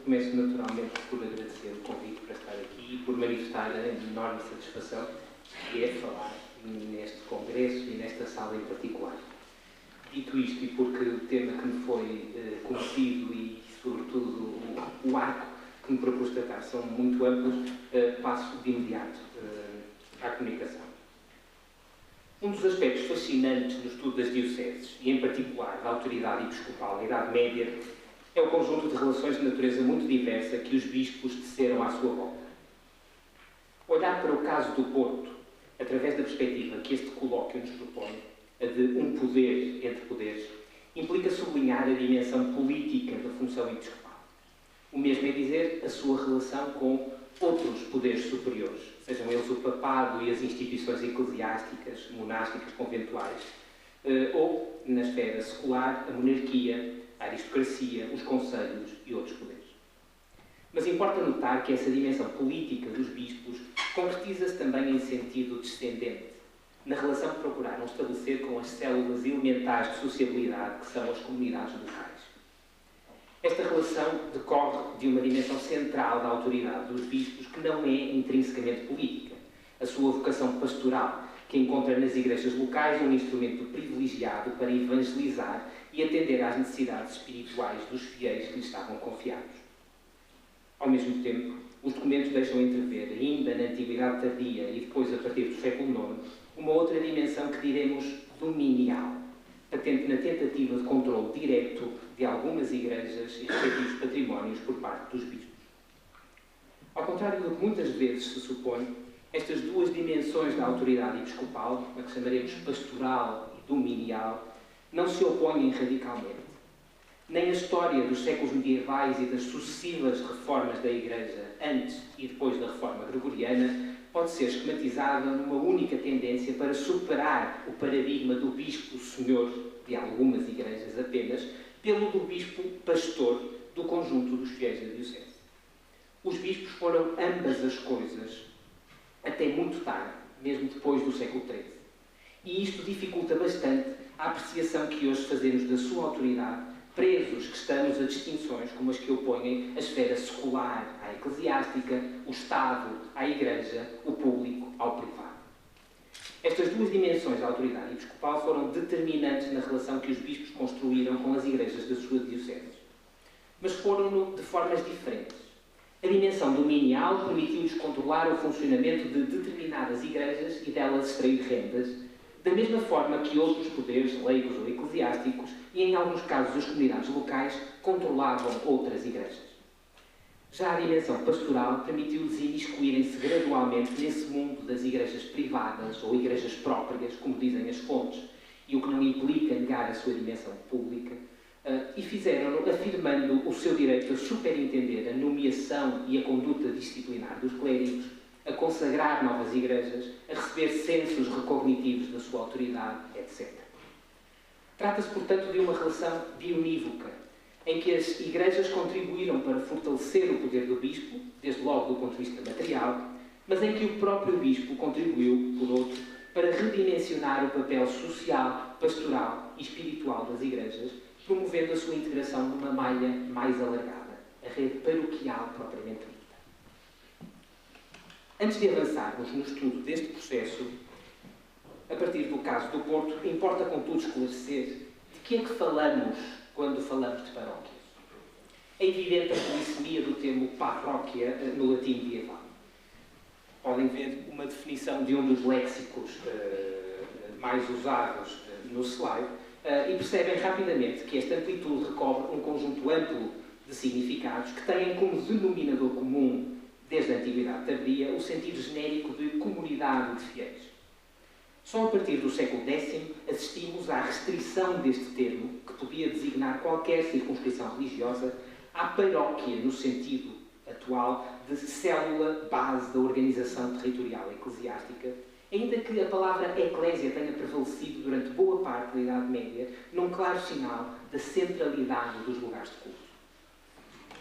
começo naturalmente por agradecer o convite para estar aqui e por manifestar a enorme satisfação que é falar neste congresso e nesta sala em particular. Dito isto, e porque o tema que me foi conhecido e, sobretudo, o arco que me propus tratar são muito amplos, passo de imediato à comunicação. Um dos aspectos fascinantes no estudo das dioceses, e em particular da autoridade episcopal na Idade Média, é o conjunto de relações de natureza muito diversa que os bispos teceram à sua volta. Olhar para o caso do Porto, através da perspectiva que este colóquio nos propõe, a de um poder entre poderes, implica sublinhar a dimensão política da função episcopal. O mesmo é dizer a sua relação com outros poderes superiores, sejam eles o papado e as instituições eclesiásticas, monásticas, conventuais, ou, na esfera secular, a monarquia, a aristocracia, os conselhos e outros poderes. Mas importa notar que essa dimensão política dos bispos concretiza-se também em sentido descendente, na relação que procuraram estabelecer com as células elementares de sociabilidade que são as comunidades locais. Esta relação decorre de uma dimensão central da autoridade dos bispos que não é intrinsecamente política. A sua vocação pastoral, que encontra nas igrejas locais um instrumento privilegiado para evangelizar e atender às necessidades espirituais dos fiéis que lhes estavam confiados. Ao mesmo tempo, os documentos deixam entrever, ainda na Antiguidade Tardia e depois a partir do século IX, uma outra dimensão que diremos dominial, patente na tentativa de controle direto de algumas igrejas e respectivos patrimónios por parte dos bispos. Ao contrário do que muitas vezes se supõe, estas duas dimensões da autoridade episcopal, a que chamaremos pastoral e dominial, não se opõem radicalmente. Nem a história dos séculos medievais e das sucessivas reformas da Igreja, antes e depois da reforma gregoriana, pode ser esquematizada numa única tendência para superar o paradigma do bispo-senhor de algumas igrejas apenas, pelo do bispo-pastor do conjunto dos fiéis da diocese. Os bispos foram ambas as coisas, até muito tarde, mesmo depois do século XIII. E isto dificulta bastante a apreciação que hoje fazemos da sua autoridade, presos que estamos a distinções como as que opõem a esfera secular à eclesiástica, o Estado à Igreja, o público ao privado. Estas duas dimensões da autoridade episcopal foram determinantes na relação que os bispos construíram com as igrejas da sua diocese. Mas foram-no de formas diferentes. A dimensão dominial permitiu-lhes controlar o funcionamento de determinadas igrejas e delas extrair rendas, da mesma forma que outros poderes, leigos ou eclesiásticos, e em alguns casos as comunidades locais, controlavam outras igrejas. Já a dimensão pastoral permitiu-lhes imiscuírem-se gradualmente nesse mundo das igrejas privadas ou igrejas próprias, como dizem as fontes, e o que não implica negar a sua dimensão pública, e fizeram-no afirmando o seu direito a superintender a nomeação e a conduta disciplinar dos clérigos, a consagrar novas igrejas, a receber censos recognitivos da sua autoridade, etc. Trata-se, portanto, de uma relação bionívoca, em que as igrejas contribuíram para fortalecer o poder do bispo, desde logo do ponto de vista material, mas em que o próprio bispo contribuiu, por outro, para redimensionar o papel social, pastoral e espiritual das igrejas, promovendo a sua integração numa malha mais alargada, a rede paroquial propriamente dita. Antes de avançarmos no estudo deste processo, a partir do caso do Porto, importa contudo esclarecer de que é que falamos quando falamos de paróquias. É evidente a polissemia do termo paróquia no latim medieval. Podem ver uma definição de um dos léxicos mais usados no slide e percebem rapidamente que esta amplitude recobre um conjunto amplo de significados que têm como denominador comum, desde a Antiguidade Tardia, o sentido genérico de comunidade de fiéis. Só a partir do século X assistimos à restrição deste termo, que podia designar qualquer circunscrição religiosa, à paróquia, no sentido atual de célula base da organização territorial eclesiástica, ainda que a palavra eclésia tenha prevalecido durante boa parte da Idade Média, num claro sinal da centralidade dos lugares de culto.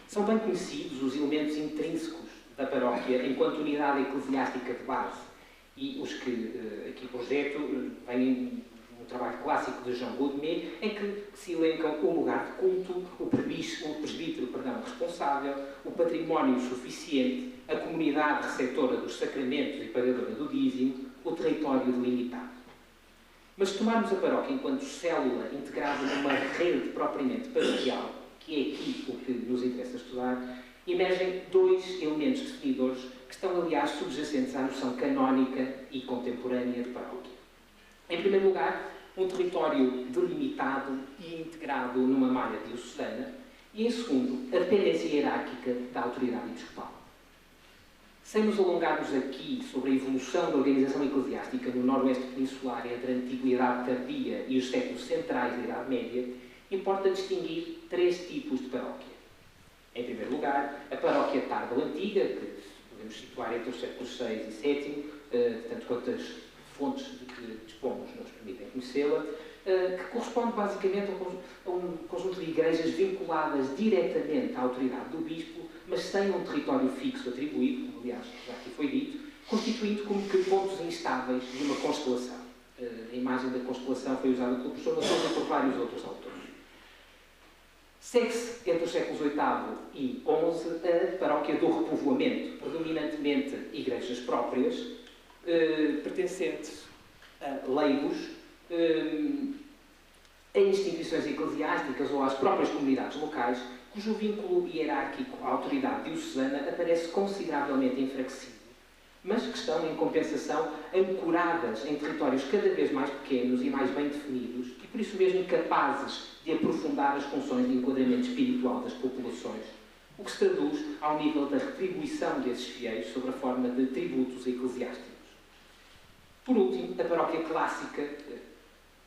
São bem conhecidos os elementos intrínsecos da paróquia enquanto unidade eclesiástica de base, e os que aqui projeto vêm um trabalho clássico de Jean Baudemé, em que se elencam o lugar de culto, o presbítero responsável, o património suficiente, a comunidade receptora dos sacramentos e pagadora do dízimo, o território delimitado. Mas se tomarmos a paróquia enquanto célula integrada numa rede propriamente paroquial, que é aqui o que nos interessa estudar, emergem dois elementos definidores que estão, aliás, subjacentes à noção canónica e contemporânea de paróquia. Em primeiro lugar, um território delimitado e integrado numa malha diocesana, e, em segundo, a dependência hierárquica da autoridade episcopal. Sem nos alongarmos aqui sobre a evolução da organização eclesiástica no noroeste peninsular entre a Antiguidade tardia e os séculos centrais da Idade Média, importa distinguir três tipos de paróquia. Em primeiro lugar, a paróquia tardo-antiga, que podemos situar entre os séculos VI e VII, tanto quanto as fontes de que dispomos nos permitem conhecê-la, que corresponde basicamente a um conjunto de igrejas vinculadas diretamente à autoridade do bispo, mas sem um território fixo atribuído, como aliás já aqui foi dito, constituindo como que pontos instáveis de uma constelação. A imagem da constelação foi usada pelo professor Sousa e por vários outros autores. Segue-se entre os séculos VIII e XI a paróquia do repovoamento, predominantemente igrejas próprias, pertencentes a leigos, a instituições eclesiásticas ou às próprias comunidades locais, cujo vínculo hierárquico à autoridade diocesana aparece consideravelmente enfraquecido, mas que estão, em compensação, ancoradas em territórios cada vez mais pequenos e mais bem definidos e, por isso mesmo, capazes de aprofundar as funções de enquadramento espiritual das populações, o que se traduz ao nível da retribuição desses fiéis sob a forma de tributos eclesiásticos. Por último, a paróquia clássica,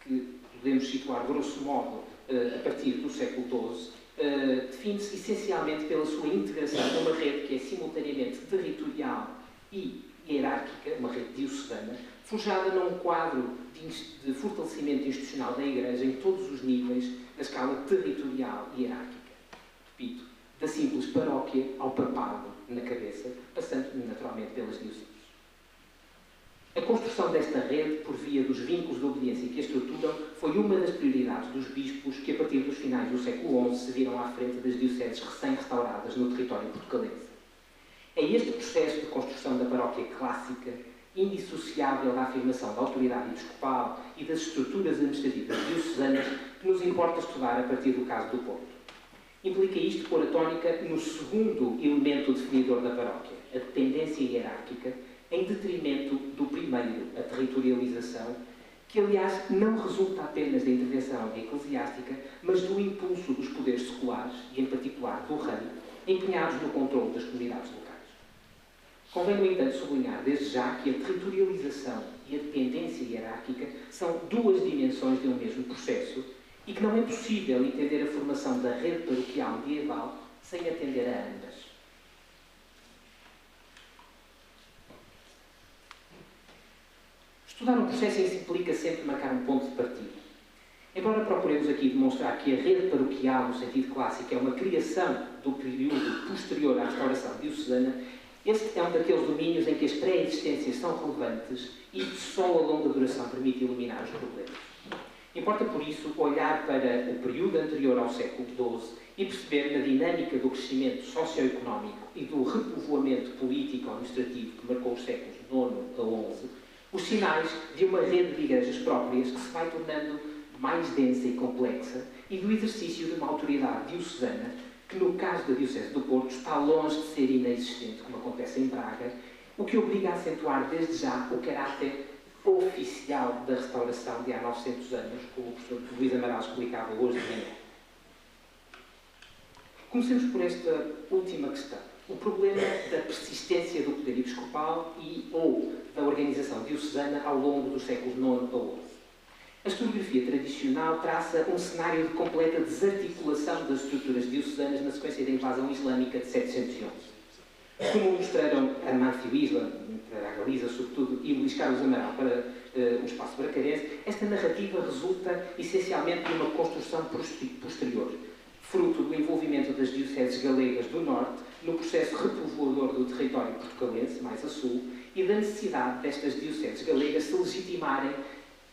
que podemos situar, grosso modo, a partir do século XII, define-se essencialmente pela sua integração numa rede que é simultaneamente territorial e hierárquica, uma rede diocesana, forjada num quadro de fortalecimento institucional da Igreja em todos os níveis da escala territorial e hierárquica. Repito, da simples paróquia ao papado na cabeça, passando naturalmente pelas dioceses. A construção desta rede, por via dos vínculos de obediência que a estruturam, foi uma das prioridades dos bispos que, a partir dos finais do século XI, se viram à frente das dioceses recém-restauradas no território portucalense. É este processo de construção da paróquia clássica, indissociável da afirmação da autoridade episcopal e das estruturas administrativas diocesanas, que nos importa estudar a partir do caso do Porto. Implica isto pôr a tónica no segundo elemento definidor da paróquia, a dependência hierárquica, em detrimento do primeiro, a territorialização, que aliás não resulta apenas da intervenção eclesiástica, mas do impulso dos poderes seculares, e em particular do rei, empenhados no controle das comunidades locais. Convém, no entanto, sublinhar desde já que a territorialização e a dependência hierárquica são duas dimensões de um mesmo processo e que não é possível entender a formação da rede paroquial medieval sem atender a ambas. Estudar um processo em si implica sempre marcar um ponto de partida. Embora procuremos aqui demonstrar que a rede paroquial, no sentido clássico, é uma criação do período posterior à restauração diocesana, este é um daqueles domínios em que as pré-existências são relevantes e só a longa duração permite eliminar os problemas. Importa, por isso, olhar para o período anterior ao século XII e perceber na dinâmica do crescimento socioeconómico e do repovoamento político-administrativo que marcou os séculos IX a XI, os sinais de uma rede de igrejas próprias que se vai tornando mais densa e complexa e do exercício de uma autoridade diocesana que, no caso da Diocese do Porto, está longe de ser inexistente, como acontece em Braga, o que obriga a acentuar desde já o caráter oficial da restauração de há 900 anos, como o professor Luís Amaral explicava hoje de manhã. Comecemos por esta última questão. O problema da persistência do poder episcopal ou da organização diocesana ao longo dos séculos IX a XI. A historiografia tradicional traça um cenário de completa desarticulação das estruturas diocesanas na sequência da invasão islâmica de 711. Como mostraram Amancio Isla, para a Galiza, sobretudo, e Luís Carlos Amaral, para o espaço bracarense, esta narrativa resulta essencialmente de uma construção posterior, fruto do envolvimento das dioceses galegas do norte no processo repovoador do território portucalense, mais a sul, e da necessidade destas dioceses galegas se legitimarem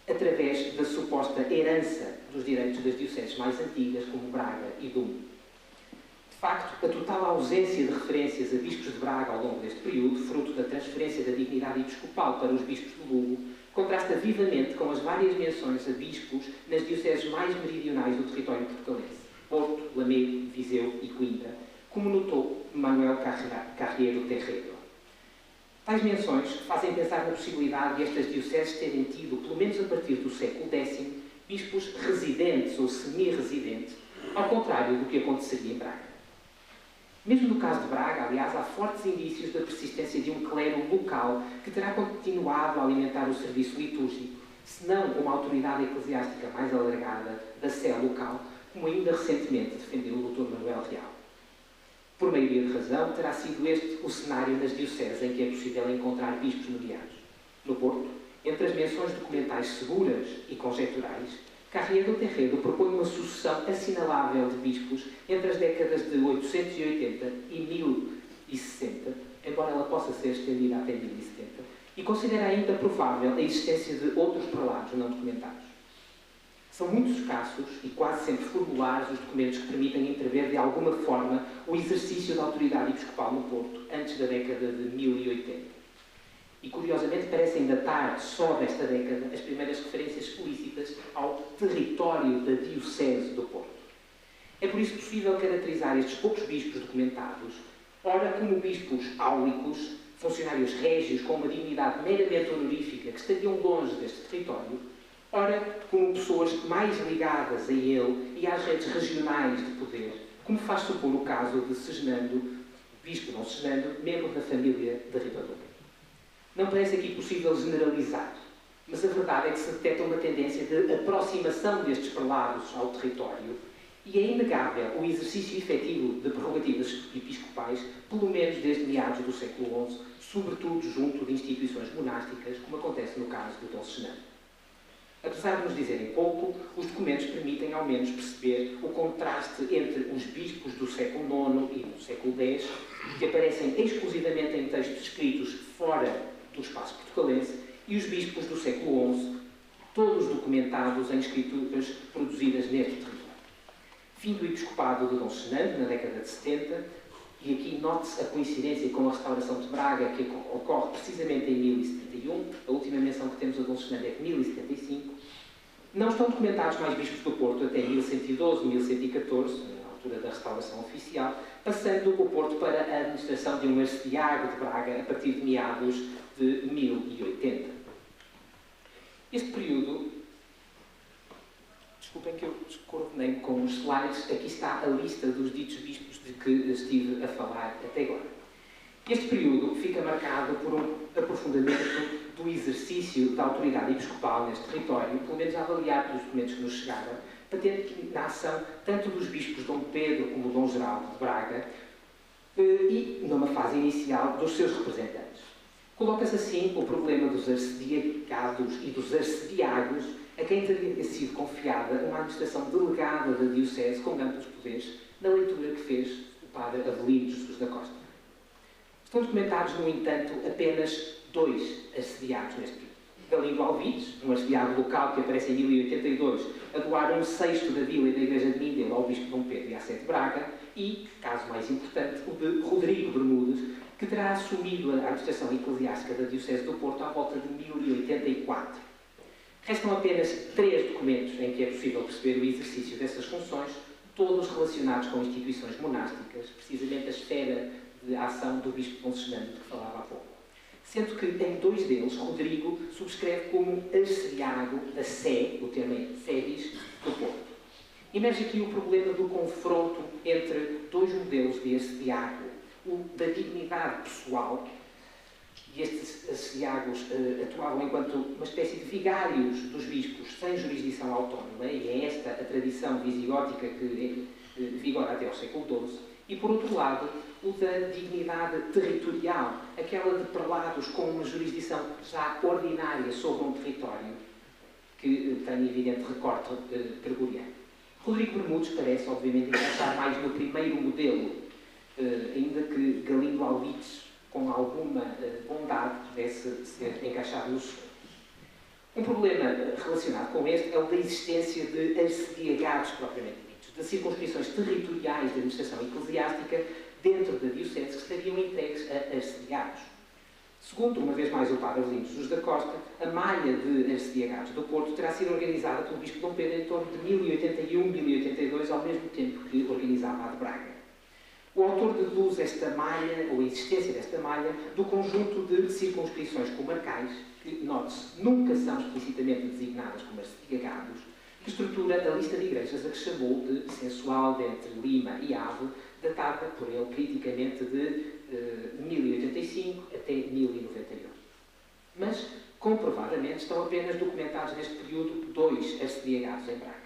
através da suposta herança dos direitos das dioceses mais antigas, como Braga e Douro. De facto, a total ausência de referências a bispos de Braga ao longo deste período, fruto da transferência da dignidade episcopal para os bispos de Lugo, contrasta vivamente com as várias menções a bispos nas dioceses mais meridionais do território portugalense, Porto, Lamego, Viseu e Coimbra, como notou Manuel Carreiro Terreiro. Tais menções fazem pensar na possibilidade de estas dioceses terem tido, pelo menos a partir do século X, bispos residentes ou semi-residentes, ao contrário do que aconteceria em Braga. Mesmo no caso de Braga, aliás, há fortes indícios da persistência de um clero local que terá continuado a alimentar o serviço litúrgico, se não uma autoridade eclesiástica mais alargada da sé local, como ainda recentemente defendeu o Dr. Manuel Real. Por maioria de razão, terá sido este o cenário nas dioceses em que é possível encontrar bispos nomeados. No Porto, entre as menções documentais seguras e conjecturais, Carreiro Terreiro propõe uma sucessão assinalável de bispos entre as décadas de 880 e 1060, embora ela possa ser estendida até 1070, e considera ainda provável a existência de outros prelados não documentados. São muito escassos e quase sempre formulares os documentos que permitem entrever de alguma forma o exercício da autoridade episcopal no Porto antes da década de 1080. E, curiosamente, parecem datar só desta década as primeiras referências explícitas ao território da Diocese do Porto. É por isso possível caracterizar estes poucos bispos documentados, ora como bispos áulicos, funcionários régios com uma dignidade meramente honorífica que estariam longe deste território, ora como pessoas mais ligadas a ele e às redes regionais de poder, como faz supor o caso de Segenando, bispo Dom Segenando, membro da família de Ribadumia. Não parece aqui possível generalizar, mas a verdade é que se detecta uma tendência de aproximação destes prelados ao território e é inegável o exercício efetivo de prerrogativas episcopais, pelo menos desde meados do século XI, sobretudo junto de instituições monásticas, como acontece no caso do Dom Segenando. Apesar de nos dizerem pouco, os documentos permitem ao menos perceber o contraste entre os bispos do século IX e do século X, que aparecem exclusivamente em textos escritos fora do espaço portugalense, e os bispos do século XI, todos documentados em escrituras produzidas neste território. Fim do episcopado de Dom Segenando, na década de 70, e aqui note-se a coincidência com a restauração de Braga, que ocorre precisamente em 1071, a última menção que temos a Dom Segenando é de 1075. Não estão documentados mais bispos do Porto até 1112, 1114, na altura da restauração oficial, passando o Porto para a administração de um arcediago de Braga a partir de meados de 1080. Este período, desculpem que eu descoordenei com os slides, aqui está a lista dos ditos bispos de que estive a falar até agora. Este período fica marcado por um aprofundamento do exercício da autoridade episcopal neste território, pelo menos a avaliar pelos documentos que nos chegaram, patente na ação tanto dos bispos Dom Pedro como Dom Geraldo de Braga e, numa fase inicial, dos seus representantes. Coloca-se assim o problema dos arcediacados e dos arcediagos, a quem teria sido confiada uma administração delegada da Diocese com amplos poderes, na leitura que fez o padre Avelino Jesus da Costa. Estão documentados, no entanto, apenas 2 arcediagos neste período. Galindo Alvides, um arcediago local que aparece em 1082, a doar 1/6 da vila e da igreja de Mindelo ao bispo Dom Pedro e à Sé de Braga, e, caso mais importante, o de Rodrigo Bermudes, que terá assumido a administração eclesiástica da Diocese do Porto à volta de 1084. Restam apenas 3 documentos em que é possível perceber o exercício dessas funções, todos relacionados com instituições monásticas, precisamente a esfera de ação do bispo Dom Segenando, que falava há pouco. Sendo que em 2 deles, Rodrigo subscreve como arcediago da Sé, o termo é Sédis, do Porto. Emerge aqui o problema do confronto entre 2 modelos de arcediago, o da dignidade pessoal, e estes arcediagos atuavam enquanto uma espécie de vigários dos bispos sem jurisdição autónoma, e é esta a tradição visigótica que vigora até ao século XII, e, por outro lado, o da dignidade territorial, aquela de prelados com uma jurisdição já ordinária sobre um território que tem evidente recorte gregoriano. Rodrigo Bermudes parece, obviamente, encaixar mais no primeiro modelo, ainda que Galindo Alvides, com alguma bondade, pudesse ser encaixado no segundo. Um problema relacionado com este é o da existência de arcediagados propriamente ditos, de circunscrições territoriais de administração eclesiástica dentro da diocese que estariam entregues a arcediagados. Segundo, uma vez mais, o padre Avelino Jesus da Costa, a malha de arcediagados do Porto terá sido organizada pelo bispo Dom Pedro em torno de 1081-1082, ao mesmo tempo que organizava a de Braga. O autor deduz esta malha, ou a existência desta malha, do conjunto de circunscrições comarcais, que, note-se, nunca são explicitamente designadas como arcediagados, que estrutura a lista de igrejas a que chamou de censual de entre Lima e Ave, datada por ele criticamente de 1085 até 1098. Mas, comprovadamente, estão apenas documentados neste período 2 arcediagados em Braga.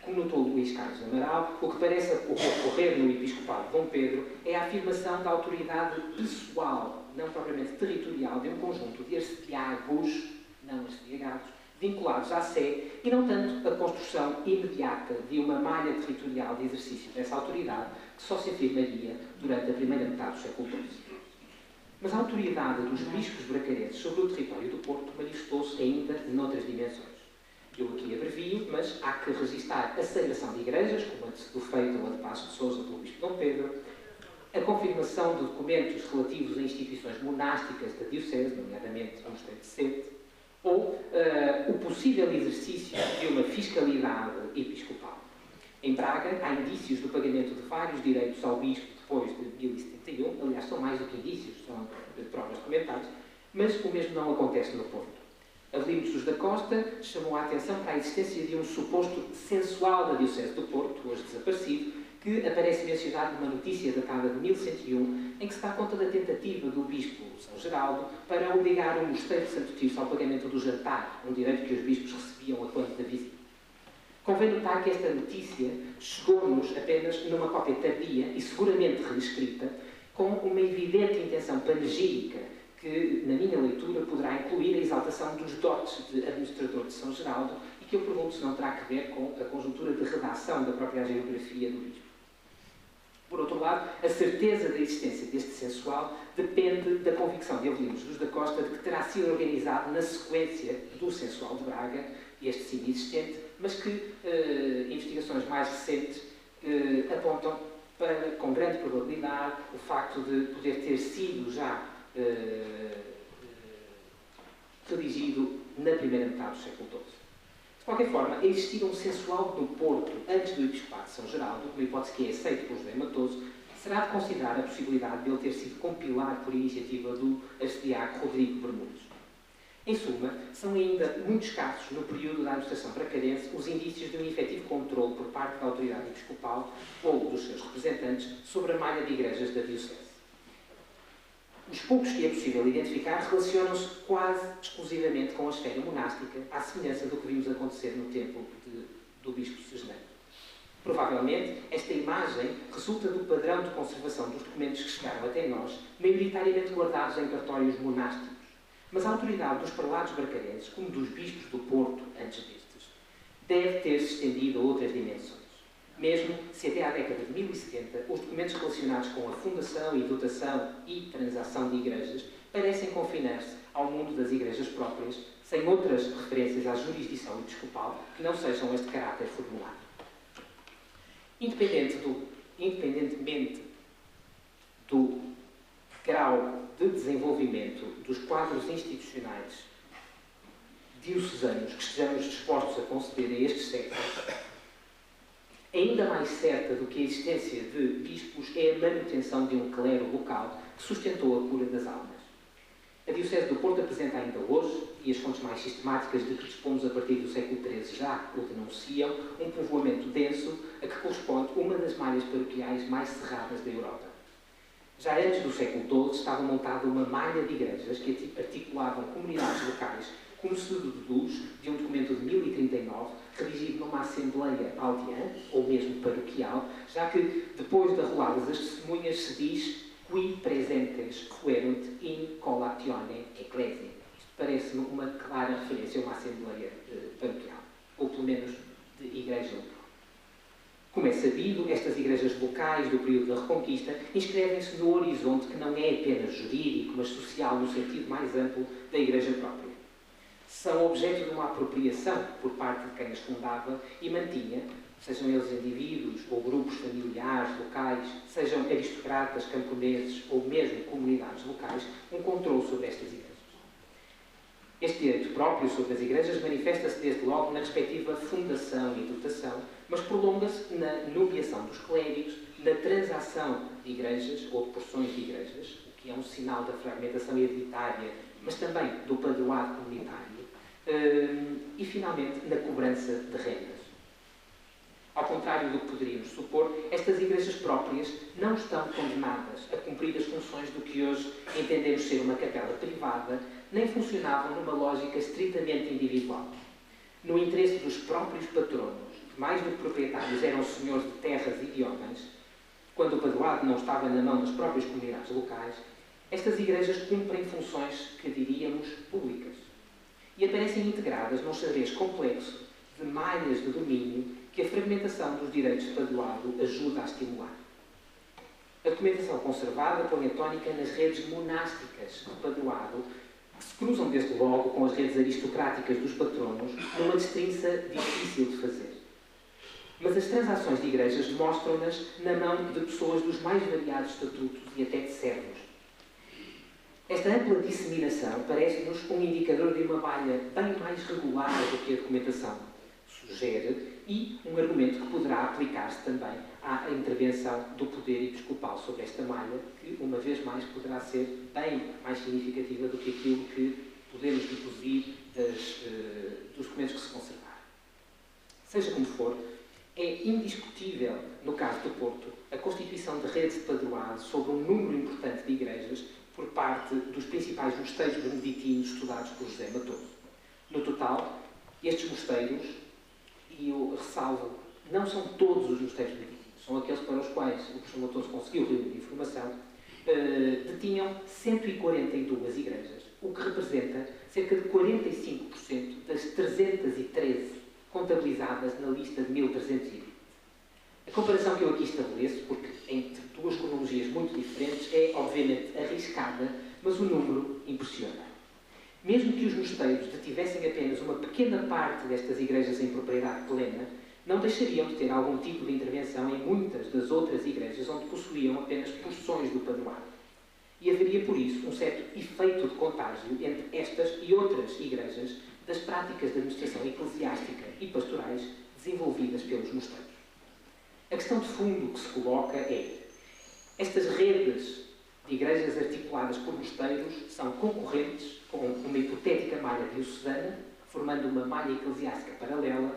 Como notou Luís Carlos Amaral, o que parece ocorrer no episcopado de Dom Pedro é a afirmação da autoridade pessoal, não propriamente territorial, de um conjunto de arcediagos, não arcediagados, vinculados à Sé, e não tanto a construção imediata de uma malha territorial de exercício dessa autoridade, que só se afirmaria durante a primeira metade do século XII. Mas a autoridade dos bispos bracarenses sobre o território do Porto manifestou-se ainda noutras dimensões. Eu aqui abrevio, mas há que registar a sagração de igrejas, como a do feito ou a de Passos de Sousa pelo bispo Dom Pedro, a confirmação de documentos relativos a instituições monásticas da diocese, nomeadamente o Mosteiro de Sete, ou o possível exercício de uma fiscalidade episcopal. Em Braga, há indícios do pagamento de vários direitos ao bispo depois de 1071, aliás, são mais do que indícios, são provas documentadas, mas o mesmo não acontece no Porto. Avelino Jesus da Costa chamou a atenção para a existência de um suposto censual da diocese do Porto, hoje desaparecido, que aparece mencionado numa notícia datada de 1101, em que se dá conta da tentativa do bispo São Geraldo para obrigar o mosteiro de Santo Tirso ao pagamento do jantar, um direito que os bispos recebiam a quando da visita. Convém notar que esta notícia chegou-nos apenas numa cópia tardia e seguramente reescrita, com uma evidente intenção panegírica que, na minha leitura, poderá incluir a exaltação dos dotes de administrador de São Geraldo e que eu pergunto se não terá que ver com a conjuntura de redação da própria geografia do bispo. Por outro lado, a certeza da existência deste censual depende da convicção de Avelino Jesus da Costa de que terá sido organizado na sequência do censual de Braga, este sim existente, mas que investigações mais recentes apontam para, com grande probabilidade, o facto de poder ter sido já redigido na primeira metade do século XII. De qualquer forma, existir um censual no Porto antes do episcopado de São Geraldo, uma hipótese que é aceita por José Matoso, será de considerar a possibilidade de ele ter sido compilado por iniciativa do arcediaco Rodrigo Bermudes. Em suma, são ainda muito escassos no período da administração bracarense os indícios de um efetivo controle por parte da autoridade episcopal ou dos seus representantes sobre a malha de igrejas da diocese. Os poucos que é possível identificar relacionam-se quase exclusivamente com a esfera monástica, à semelhança do que vimos acontecer no tempo do bispo Segeneiro. Provavelmente, esta imagem resulta do padrão de conservação dos documentos que chegaram até nós, maioritariamente guardados em cartórios monásticos. Mas a autoridade dos prelados bracarenses, como dos bispos do Porto, antes destes, deve ter-se estendido a outras dimensões. Mesmo se até à década de 1070 os documentos relacionados com a fundação e dotação e transação de igrejas parecem confinar-se ao mundo das igrejas próprias, sem outras referências à jurisdição episcopal que não sejam este caráter formulário. Independentemente do grau de desenvolvimento dos quadros institucionais diocesanos que estejamos dispostos a conceder a estes séculos, ainda mais certa do que a existência de bispos é a manutenção de um clero local que sustentou a cura das almas. A Diocese do Porto apresenta ainda hoje, e as fontes mais sistemáticas de que dispomos a partir do século XIII já o denunciam, um povoamento denso a que corresponde uma das malhas paroquiais mais cerradas da Europa. Já antes do século XII estava montada uma malha de igrejas que articulavam comunidades locais, como se deduz de um documento de 1039, redigido numa assembleia aldeã, ou mesmo paroquial, já que, depois de arroladas as testemunhas, se diz qui presentes fuerunt in collatione ecclesiae. Isto parece-me uma clara referência a uma assembleia paroquial, ou pelo menos de igreja local. Como é sabido, estas igrejas locais do período da Reconquista inscrevem-se no horizonte que não é apenas jurídico, mas social no sentido mais amplo da igreja própria. são objeto de uma apropriação por parte de quem as fundava e mantinha, sejam eles indivíduos ou grupos familiares, locais, sejam aristocratas, camponeses ou mesmo comunidades locais, um controle sobre estas igrejas. Este direito próprio sobre as igrejas manifesta-se desde logo na respectiva fundação e dotação, mas prolonga-se na nomeação dos clérigos, na transação de igrejas ou de porções de igrejas, o que é um sinal da fragmentação hereditária, mas também do padroado comunitário, e finalmente na cobrança de rendas. Ao contrário do que poderíamos supor, estas igrejas próprias não estão condenadas a cumprir as funções do que hoje entendemos ser uma capela privada, nem funcionavam numa lógica estritamente individual. No interesse dos próprios patronos, que mais do que proprietários eram senhores de terras e de homens, quando o padroado não estava na mão das próprias comunidades locais, estas igrejas cumprem funções que diríamos públicas e aparecem integradas num xadrez complexo de malhas de domínio que a fragmentação dos direitos de padroado ajuda a estimular. A documentação conservada põe a tónica nas redes monásticas de padroado, que se cruzam desde logo com as redes aristocráticas dos patronos, numa distinção difícil de fazer. Mas as transações de igrejas mostram-nas na mão de pessoas dos mais variados estatutos e até de servos. Esta ampla disseminação parece-nos um indicador de uma malha bem mais regular do que a documentação sugere e um argumento que poderá aplicar-se também à intervenção do poder episcopal sobre esta malha, que, uma vez mais, poderá ser bem mais significativa do que aquilo que podemos deduzir dos documentos que se conservaram. Seja como for, é indiscutível, no caso do Porto, a constituição de redes de padroado sobre um número importante de igrejas por parte dos principais mosteiros beneditinos estudados por José Matoso. No total, estes mosteiros, e eu ressalvo, não são todos os mosteiros beneditinos, são aqueles para os quais o professor Matoso conseguiu reunir informação, detinham 142 igrejas, o que representa cerca de 45% das 313 contabilizadas na lista de 1320. A comparação que eu aqui estabeleço, porque entre duas cronologias muito diferentes, é obviamente arriscada, mas o número impressiona. Mesmo que os mosteiros detivessem apenas uma pequena parte destas igrejas em propriedade plena, não deixariam de ter algum tipo de intervenção em muitas das outras igrejas onde possuíam apenas porções do padroado. E haveria, por isso, um certo efeito de contágio entre estas e outras igrejas das práticas de administração eclesiástica e pastorais desenvolvidas pelos mosteiros. A questão de fundo que se coloca é: estas redes de igrejas articuladas por mosteiros são concorrentes com uma hipotética malha diocesana, formando uma malha eclesiástica paralela,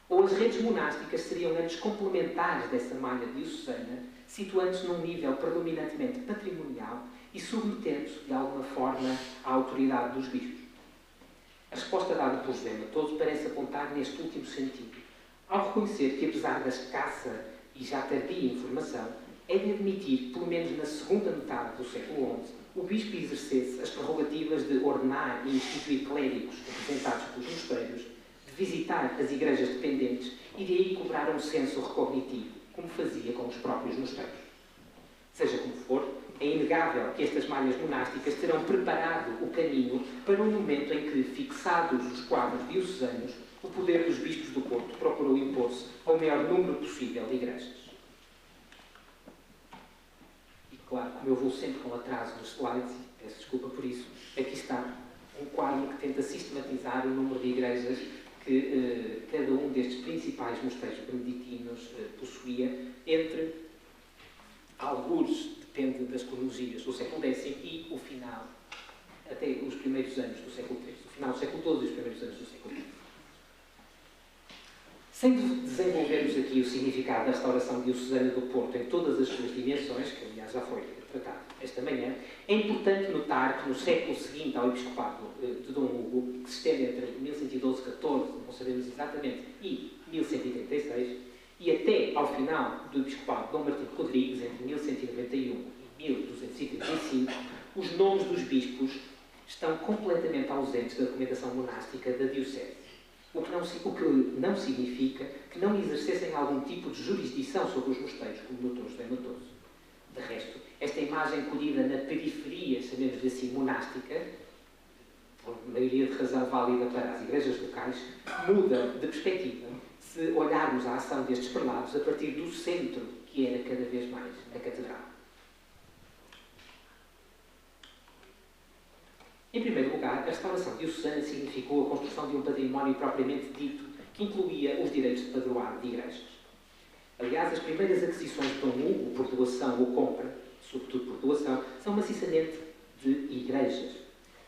ou as redes monásticas seriam antes complementares dessa malha diocesana, situando-se num nível predominantemente patrimonial e submetendo-se, de alguma forma, à autoridade dos bispos? A resposta dada por José Matoso parece apontar neste último sentido, ao reconhecer que, apesar da escassa e já tardia informação, é de admitir, pelo menos na segunda metade do século XI, o bispo exercesse as prerrogativas de ordenar e instituir clérigos representados pelos mosteiros, de visitar as igrejas dependentes e de aí cobrar um censo recognitivo, como fazia com os próprios mosteiros. Seja como for, é inegável que estas malhas monásticas terão preparado o caminho para um momento em que, fixados os quadros diocesanos, o poder dos bispos do Porto procurou impor-se ao maior número possível de igrejas. E claro, como eu vou sempre com atraso nos slides, e peço desculpa por isso, aqui está um quadro que tenta sistematizar o número de igrejas que cada um destes principais mosteiros beneditinos possuía, entre alguns, depende das cronologias, do século X e o final, até os primeiros anos do século XIII, o final do século XII e os primeiros anos do século XIII. Sem desenvolvermos aqui o significado da restauração diocesana do Porto em todas as suas dimensões, que aliás já foi tratado esta manhã, é importante notar que no século seguinte ao episcopado de Dom Hugo, que se estende entre 1112-14, não sabemos exatamente, e 1136, e até ao final do episcopado de Dom Martim Rodrigues, entre 1191 e 1235, os nomes dos bispos estão completamente ausentes da documentação monástica da diocese. O que não significa que não exercessem algum tipo de jurisdição sobre os mosteiros, como notou José Matoso. De resto, esta imagem colhida na periferia, chamemos-lhe assim, monástica, por maioria de razão válida para as igrejas locais, muda de perspectiva se olharmos a ação destes prelados a partir do centro que era cada vez mais a catedral. Em primeiro lugar, a restauração diocesana significou a construção de um património propriamente dito que incluía os direitos de padroado de igrejas. Aliás, as primeiras aquisições de Dom Hugo por doação ou compra, sobretudo por doação, são maciçamente de igrejas.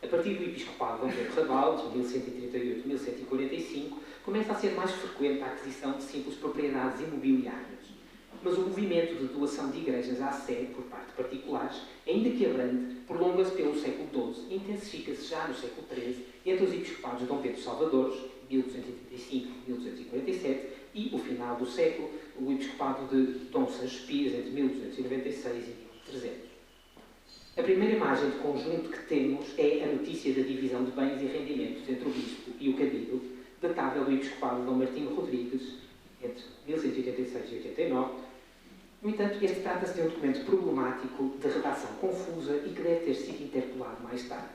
A partir do episcopado Dom Pedro Raval, de 1138-1145, começa a ser mais frequente a aquisição de simples propriedades imobiliárias. Mas o movimento de doação de igrejas à Sé, por parte de particulares, ainda que abrande, prolonga-se pelo século XII e intensifica-se já no século XIII entre os episcopados de Dom Pedro Salvadores, 1235-1247, e o final do século, o episcopado de Dom Sancho Pires, entre 1296 e 1300. A primeira imagem de conjunto que temos é a notícia da divisão de bens e rendimentos entre o bispo e o cabido, datável do episcopado de Dom Martinho Rodrigues, entre 1186 e 89. No entanto, este trata-se de um documento problemático, de redação confusa e que deve ter sido interpelado mais tarde.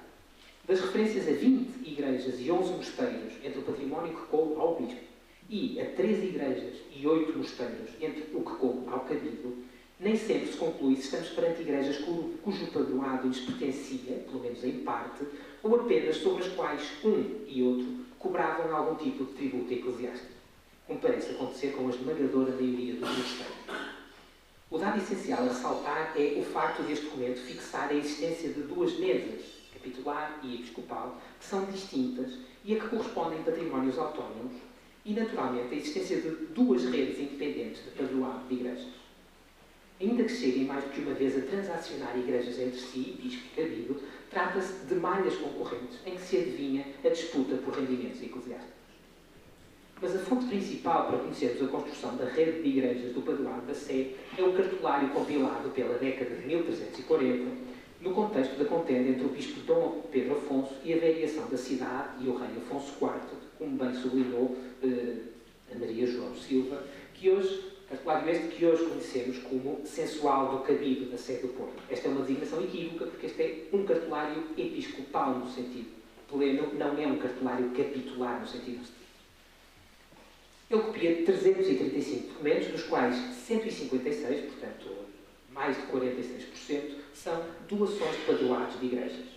Das referências a 20 igrejas e 11 mosteiros entre o património que coube ao bispo e a 13 igrejas e 8 mosteiros entre o que coube ao cabido, nem sempre se conclui se estamos perante igrejas cujo padroado lhes pertencia, pelo menos em parte, ou apenas sobre as quais um e outro cobravam algum tipo de tributo eclesiástico, como parece acontecer com a esmagadora maioria dos mosteiros. O dado essencial a ressaltar é o facto deste documento fixar a existência de duas mesas, capitular e episcopal, que são distintas e a que correspondem patrimónios autónomos, e, naturalmente, a existência de duas redes independentes de padroado de igrejas. Ainda que cheguem mais do que uma vez a transacionar igrejas entre si, bispo e cabido, trata-se de malhas concorrentes em que se adivinha a disputa por rendimentos eclesiásticos. Mas a fonte principal para conhecermos a construção da rede de igrejas do padroado da Sé é o cartulário compilado pela década de 1340, no contexto da contenda entre o bispo Dom Pedro Afonso e a variação da cidade e o rei Afonso IV, como bem sublinhou a Maria João Silva, cartulário este que hoje conhecemos como Censual do Cabido da Sé do Porto. Esta é uma designação equívoca, porque este é um cartulário episcopal no sentido pleno, não é um cartulário capitular no sentido estrito. Ele copia 335 documentos, dos quais 156, portanto, mais de 46%, são doações de padroados de igrejas.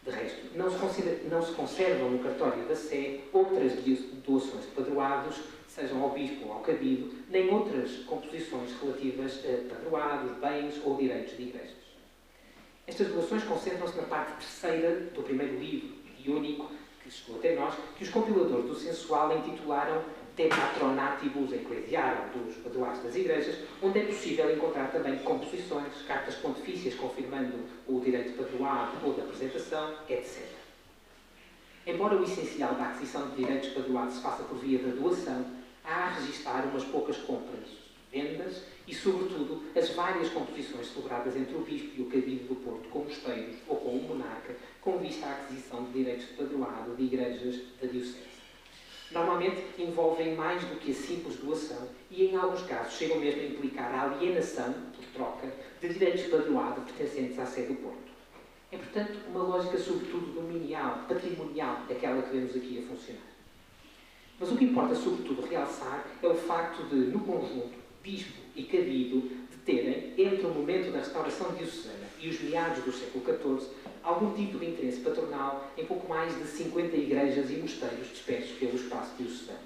De resto, não se conservam no cartório da Sé outras doações de padroados, sejam ao bispo ou ao cabido, nem outras composições relativas a padroados, bens ou direitos de igrejas. Estas doações concentram-se na parte terceira do primeiro livro e único que chegou até nós, que os compiladores do Censual intitularam De Patronatibus Ecclesiarum, dos padroados das igrejas, onde é possível encontrar também composições, cartas pontifícias confirmando o direito de padroado ou de apresentação, etc. Embora o essencial da aquisição de direitos de padroado se faça por via da doação, há a registar umas poucas compras, vendas e, sobretudo, as várias composições celebradas entre o bispo e o cabido do Porto com mosteiros ou com o monarca, com vista à aquisição de direitos de padroado de igrejas da diocese. Normalmente envolvem mais do que a simples doação e, em alguns casos, chegam mesmo a implicar a alienação, por troca, de direitos de padroado pertencentes à Sé do Porto. É, portanto, uma lógica sobretudo dominial, patrimonial, aquela que vemos aqui a funcionar. Mas o que importa sobretudo realçar é o facto de, no conjunto, bispo e cabido de terem, entre o momento da restauração diocesana e os meados do século XIV, algum tipo de interesse patronal em pouco mais de 50 igrejas e mosteiros dispersos pelo espaço diocesano.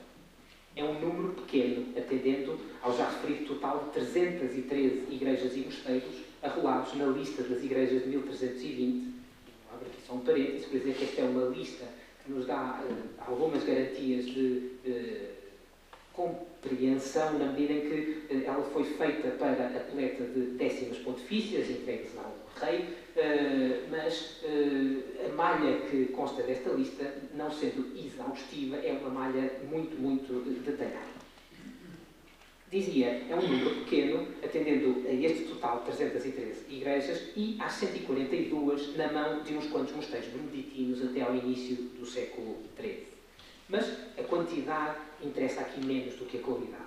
É um número pequeno, atendendo ao já referido total de 313 igrejas e mosteiros arrolados na lista das igrejas de 1320. Vou abrir aqui só um parênteses para dizer que esta é uma lista que nos dá algumas garantias de compreensão, na medida em que ela foi feita para a coleta de décimas pontifícias entregues ao rei, mas a malha que consta desta lista, não sendo exaustiva, é uma malha muito detalhada. Dizia, é um número pequeno, atendendo a este total de 313 igrejas e às 142 na mão de uns quantos mosteiros beneditinos até ao início do século XIII. Mas a quantidade interessa aqui menos do que a qualidade.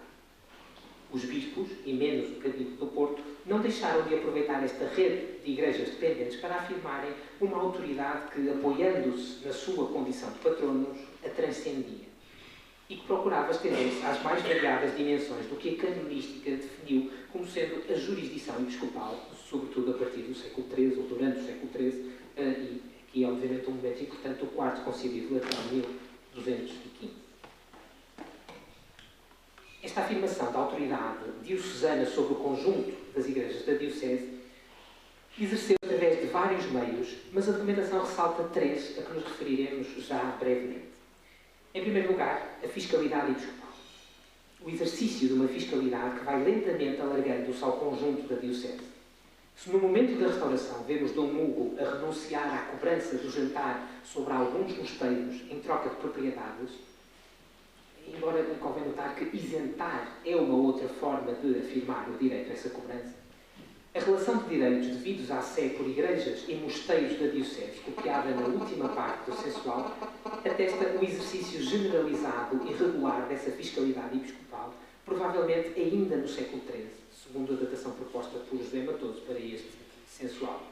Os bispos, e menos o Cabildo do Porto, não deixaram de aproveitar esta rede de igrejas dependentes para afirmarem uma autoridade que, apoiando-se na sua condição de patronos, a transcendia e que procurava estender-se às mais variadas dimensões do que a canonística definiu como sendo a jurisdição episcopal, sobretudo a partir do século XIII ou durante o século XIII, e aqui, obviamente, um momento importante, o Quarto Concílio de Latrão, 1215. Esta afirmação da autoridade diocesana sobre o conjunto das igrejas da Diocese exerceu através de vários meios, mas a documentação ressalta três a que nos referiremos já brevemente. Em primeiro lugar, a fiscalidade episcopal. O exercício de uma fiscalidade que vai lentamente alargando-se ao conjunto da Diocese. Se no momento da restauração vemos Dom Hugo a renunciar à cobrança do jantar sobre alguns mosteiros em troca de propriedades, embora convém notar que isentar é uma outra forma de afirmar o direito a essa cobrança, a relação de direitos devidos à sé por igrejas e mosteiros da Diocese, copiada na última parte do censual, atesta o exercício generalizado e regular dessa fiscalidade episcopal, provavelmente ainda no século XIII, segundo a datação proposta por José Matoso para este censual.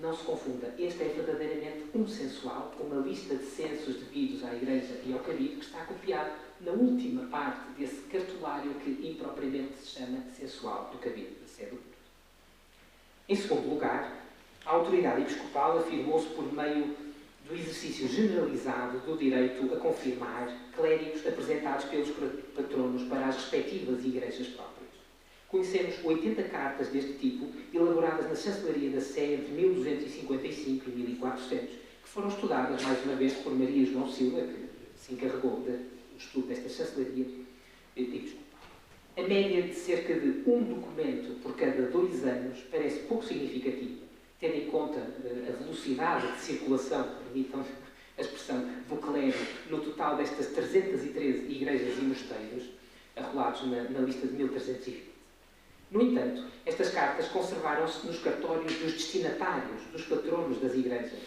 Não se confunda, este é verdadeiramente um censual, uma lista de censos devidos à Igreja e ao Cabildo, que está copiado na última parte desse cartulário que impropriamente se chama censual do Cabildo, da Sé do Porto. Em segundo lugar, a autoridade episcopal afirmou-se por meio do exercício generalizado do direito a confirmar clérigos apresentados pelos patronos para as respectivas igrejas próprias. Conhecemos 80 cartas deste tipo, elaboradas na chancelaria da Sé entre 1255 e 1400, que foram estudadas mais uma vez por Maria João Silva, que se encarregou do estudo desta chancelaria episcopal. A média de cerca de um documento por cada 2 anos parece pouco significativa, tendo em conta a velocidade de circulação, permitam a expressão, do clero no total destas 313 igrejas e mosteiros, arrolados na lista de 1320. No entanto, estas cartas conservaram-se nos cartórios dos destinatários, dos patronos das igrejas.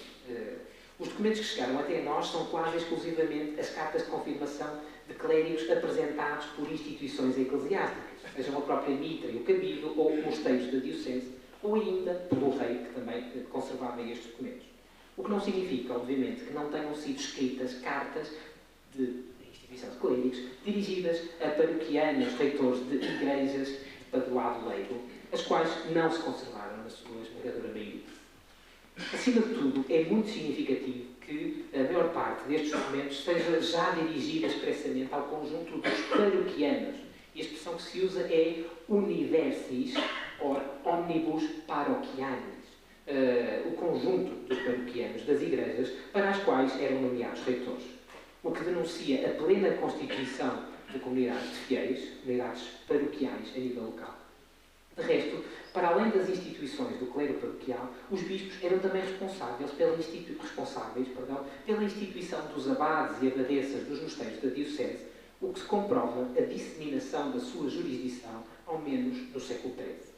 Os documentos que chegaram até nós são quase exclusivamente as cartas de confirmação de clérigos apresentados por instituições eclesiásticas, sejam a própria mitra e o cabildo, ou mosteiros da diocese, ou ainda pelo rei, que também conservava estes documentos. O que não significa, obviamente, que não tenham sido escritas cartas de instituição de clérigos dirigidas a paroquianos, reitores de igrejas padroado leigo, as quais não se conservaram na sua esmagadora maioria. Acima de tudo, é muito significativo que a maior parte destes documentos esteja já dirigida expressamente ao conjunto dos paroquianos. E a expressão que se usa é universis, or omnibus parochianis, o conjunto dos paroquianos das igrejas para as quais eram nomeados reitores, o que denuncia a plena constituição de comunidades de fiéis, comunidades paroquiais a nível local. De resto, para além das instituições do clero paroquial, os bispos eram também responsáveis pela instituição dos abades e abadesas dos mosteiros da Diocese, o que se comprova a disseminação da sua jurisdição, ao menos no século XIII.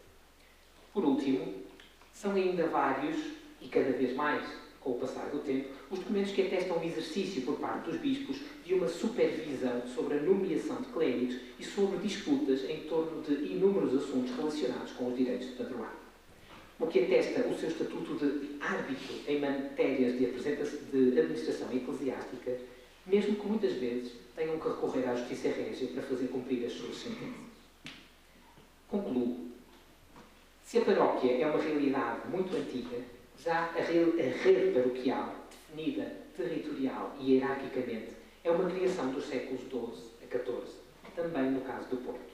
Por último, são ainda vários, e cada vez mais, com o passar do tempo, os documentos que atestam o exercício por parte dos bispos de uma supervisão sobre a nomeação de clérigos e sobre disputas em torno de inúmeros assuntos relacionados com os direitos de padroado, o que atesta o seu estatuto de árbitro em matérias de administração eclesiástica, mesmo que muitas vezes tenham que recorrer à justiça régia para fazer cumprir as suas sentenças. Concluo. Se a paróquia é uma realidade muito antiga, já a rede paroquial, definida territorial e hierarquicamente, é uma criação dos séculos XII a XIV, também no caso do Porto.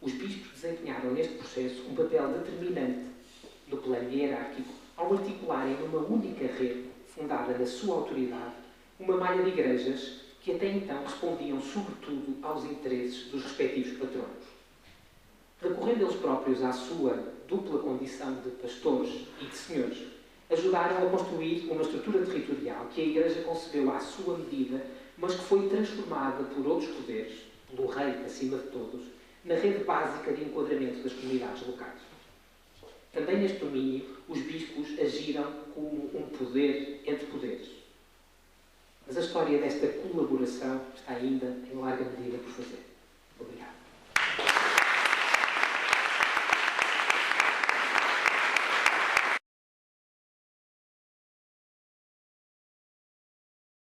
Os bispos desempenharam neste processo um papel determinante no plano hierárquico ao articularem numa única rede, fundada na sua autoridade, uma malha de igrejas que até então respondiam sobretudo aos interesses dos respectivos patronos. Recorrendo eles próprios à sua dupla condição de pastores e de senhores, ajudaram a construir uma estrutura territorial que a Igreja concebeu à sua medida, mas que foi transformada por outros poderes, pelo rei acima de todos, na rede básica de enquadramento das comunidades locais. Também neste domínio, os bispos agiram como um poder entre poderes. Mas a história desta colaboração está ainda, em larga medida, por fazer.